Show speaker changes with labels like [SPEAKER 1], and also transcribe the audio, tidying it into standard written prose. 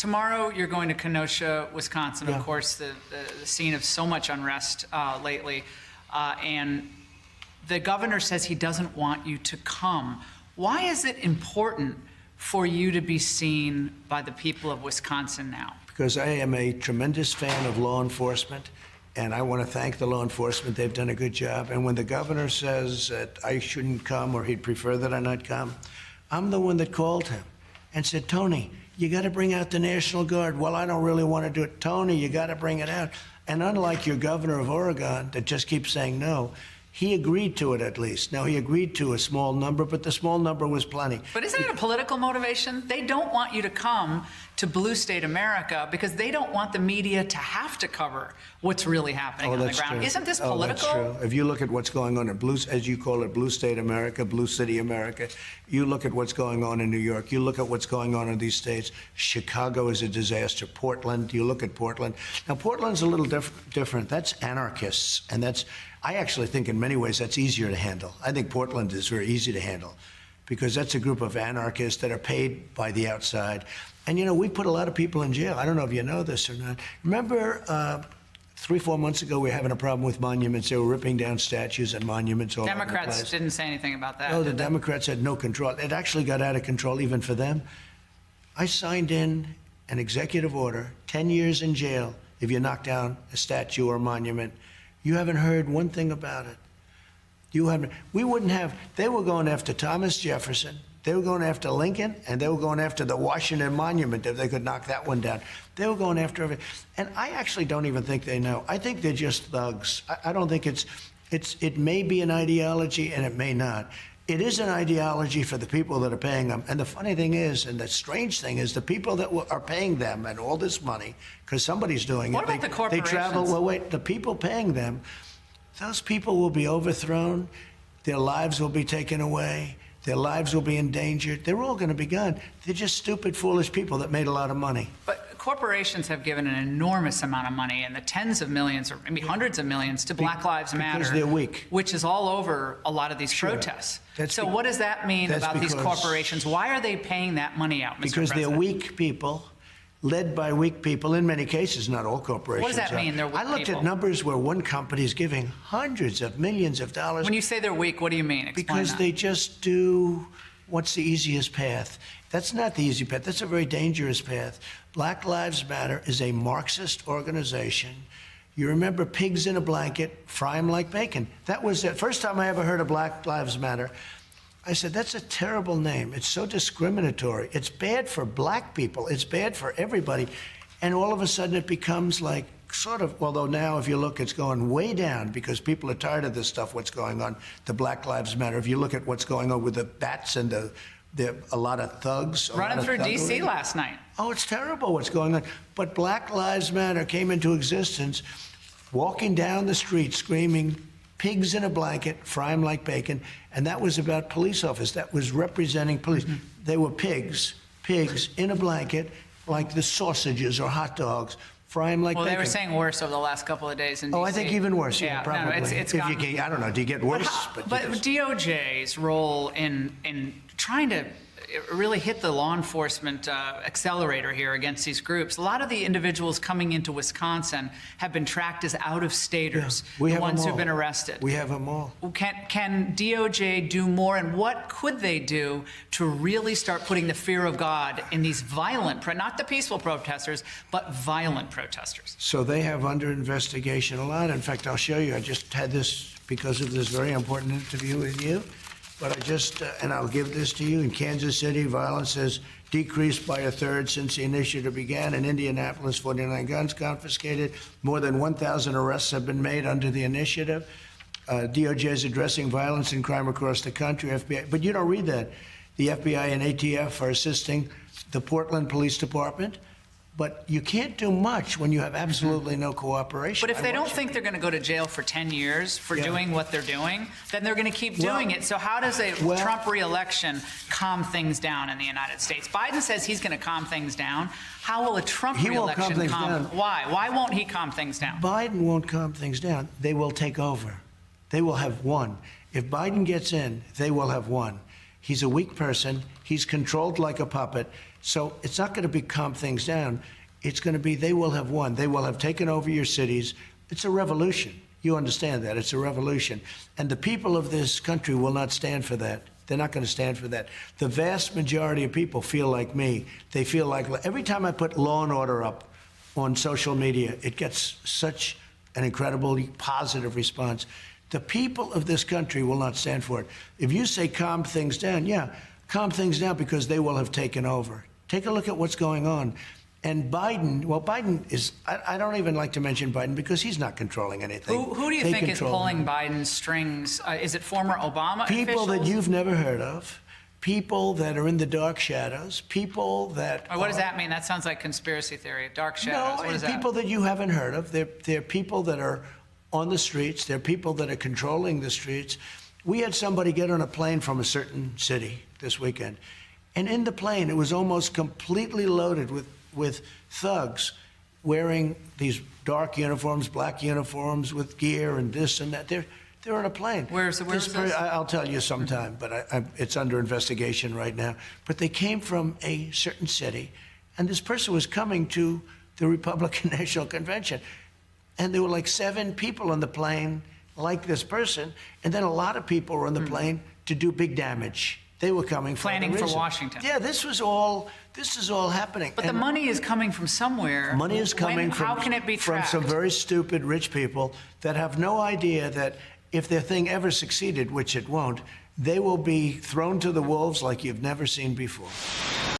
[SPEAKER 1] Tomorrow you're going to Kenosha, Wisconsin,
[SPEAKER 2] Yeah.
[SPEAKER 1] of course, the scene of so much unrest lately. And the governor says he doesn't want you to come. Why is it important for you to be seen by the people of Wisconsin now?
[SPEAKER 2] Because I am a tremendous fan of law enforcement, and I want to thank the law enforcement. They've done a good job. And when the governor says that I shouldn't come or he'd prefer that I not come, I'm the one that called him and said, Tony, you got to bring out the National Guard. Well, I don't really want to do it. Tony, you got to bring it out. And unlike your governor of Oregon that just keeps saying no, he agreed to it at least. Now, he agreed to a small number, but the small number was plenty.
[SPEAKER 1] But isn't it a political motivation? They don't want you to come to Blue State America because they don't want the media to have to cover what's really happening on the ground.
[SPEAKER 2] True.
[SPEAKER 1] Isn't this political?
[SPEAKER 2] That's true. If you look at what's going on in Blue, as you call it, Blue State America, Blue City America, you look at what's going on in New York, you look at what's going on in these states. Chicago is a disaster. Portland, you look at Portland. Now, Portland's a little different. That's anarchists, and I actually think in many ways that's easier to handle. I think Portland is very easy to handle because that's a group of anarchists that are paid by the outside. And, you know, we put a lot of people in jail. I don't know if you know this or not. Remember 3-4 months ago, we were having a problem with monuments. They were ripping down statues and monuments all over the place.
[SPEAKER 1] Democrats didn't say anything about that.
[SPEAKER 2] No, the Democrats had no control. It actually got out of control even for them. I signed in an executive order, 10 years in jail if you knock down a statue or a monument. You haven't heard one thing about it. You haven't. We wouldn't have. They were going after Thomas Jefferson. They were going after Lincoln, and they were going after the Washington Monument if they could knock that one down. They were going after everything. And I actually don't even think they know. I think they're just thugs. I don't think it may be an ideology, and it may not. It is an ideology for the people that are paying them. And the funny thing is, and the strange thing is, the people that are paying them and all this money, because somebody's doing
[SPEAKER 1] What
[SPEAKER 2] it.
[SPEAKER 1] about the corporations?
[SPEAKER 2] They travel. Well, wait. The people paying them, those people will be overthrown. Their lives will be taken away. Their lives will be endangered. They're all going to be gone. They're just stupid, foolish people that made a lot of money.
[SPEAKER 1] But corporations have given an enormous amount of money in the tens of millions or maybe hundreds of millions to Black Lives Matter.
[SPEAKER 2] Because they're weak.
[SPEAKER 1] Which is all over a lot of these protests. So what does that mean about these corporations? Why are they paying that money out, Mr.
[SPEAKER 2] Because
[SPEAKER 1] President?
[SPEAKER 2] they're weak people, led by weak people, in many cases, not all corporations.
[SPEAKER 1] What does that mean, they're weak
[SPEAKER 2] I looked
[SPEAKER 1] people?
[SPEAKER 2] at numbers where one company is giving hundreds of millions of dollars.
[SPEAKER 1] When you say they're weak, what do you mean? Explain
[SPEAKER 2] Because
[SPEAKER 1] that.
[SPEAKER 2] they just do what's the easiest path. That's not the easy path. That's a very dangerous path. Black Lives Matter is a Marxist organization. You remember pigs in a blanket, fry them like bacon. That was the first time I ever heard of Black Lives Matter. I said, that's a terrible name. It's so discriminatory. It's bad for black people. It's bad for everybody. And all of a sudden it becomes like sort of, although now if you look, it's going way down because people are tired of this stuff, what's going on, the Black Lives Matter. If you look at what's going on with the bats and a lot of thugs.
[SPEAKER 1] Running through D.C. last night.
[SPEAKER 2] Oh, it's terrible what's going on. But Black Lives Matter came into existence walking down the street screaming, pigs in a blanket, fry them like bacon. And that was about police officers. That was representing police. Mm-hmm. They were pigs in a blanket, like the sausages or hot dogs, fry them like bacon.
[SPEAKER 1] Well, they were saying worse over the last couple of days in D.C.
[SPEAKER 2] Oh, I think even worse. Yeah, probably.
[SPEAKER 1] No, it's gotten,
[SPEAKER 2] I don't know. Do you get worse?
[SPEAKER 1] But DOJ's role in trying to really hit the law enforcement accelerator here against these groups. A lot of the individuals coming into Wisconsin have been tracked as out-of-staters, the ones who've been arrested.
[SPEAKER 2] We have them all.
[SPEAKER 1] Can DOJ do more, and what could they do to really start putting the fear of God in these violent, not the peaceful protesters, but violent protesters?
[SPEAKER 2] So they have under investigation a lot. In fact, I'll show you. I just had this because of this very important interview with you. But I just, and I'll give this to you, in Kansas City, violence has decreased by a third since the initiative began. In Indianapolis, 49 guns confiscated. More than 1,000 arrests have been made under the initiative. DOJ is addressing violence and crime across the country, FBI. But you don't read that. The FBI and ATF are assisting the Portland Police Department. But you can't do much when you have absolutely no cooperation.
[SPEAKER 1] But if they don't think they're going to go to jail for 10 years for doing what they're doing, then they're going to keep doing it. So how does a Trump re-election calm things down in the United States? Biden says he's going to calm things down. How will a Trump re-election calm? Why? Why won't he calm things down?
[SPEAKER 2] Biden won't calm things down. They will take over. They will have won. If Biden gets in, they will have won. He's a weak person. He's controlled like a puppet. So it's not going to be calm things down. It's going to be they will have won. They will have taken over your cities. It's a revolution. You understand that. It's a revolution. And the people of this country will not stand for that. They're not going to stand for that. The vast majority of people feel like me. They feel like every time I put Law and Order up on social media, it gets such an incredibly positive response. The people of this country will not stand for it. If you say calm things down, yeah, calm things down because they will have taken over. Take a look at what's going on. And Biden, well, Biden is, I don't even like to mention Biden because he's not controlling anything.
[SPEAKER 1] Who do you think is pulling Biden's strings? Is it former Obama
[SPEAKER 2] people
[SPEAKER 1] officials?
[SPEAKER 2] That you've never heard of, people that are in the dark shadows, people that...
[SPEAKER 1] What does that mean? That sounds like conspiracy theory, dark shadows.
[SPEAKER 2] No,
[SPEAKER 1] what is
[SPEAKER 2] people that you haven't heard of. They're people that are on the streets. They're people that are controlling the streets. We had somebody get on a plane from a certain city this weekend, and in the plane, it was almost completely loaded with thugs wearing these dark uniforms, black uniforms with gear and this and that. They're on a plane.
[SPEAKER 1] Where's this?
[SPEAKER 2] I'll tell you sometime, but it's under investigation right now. But they came from a certain city, and this person was coming to the Republican National Convention. And there were like 7 people on the plane like this person, and then a lot of people were on the plane to do big damage. They were coming for
[SPEAKER 1] planning for Washington.
[SPEAKER 2] Yeah, this is all happening.
[SPEAKER 1] But the money is coming from somewhere.
[SPEAKER 2] Money is coming
[SPEAKER 1] how can it be
[SPEAKER 2] from
[SPEAKER 1] tracked?
[SPEAKER 2] some very stupid rich people that have no idea that if their thing ever succeeded, which it won't, they will be thrown to the wolves like you've never seen before.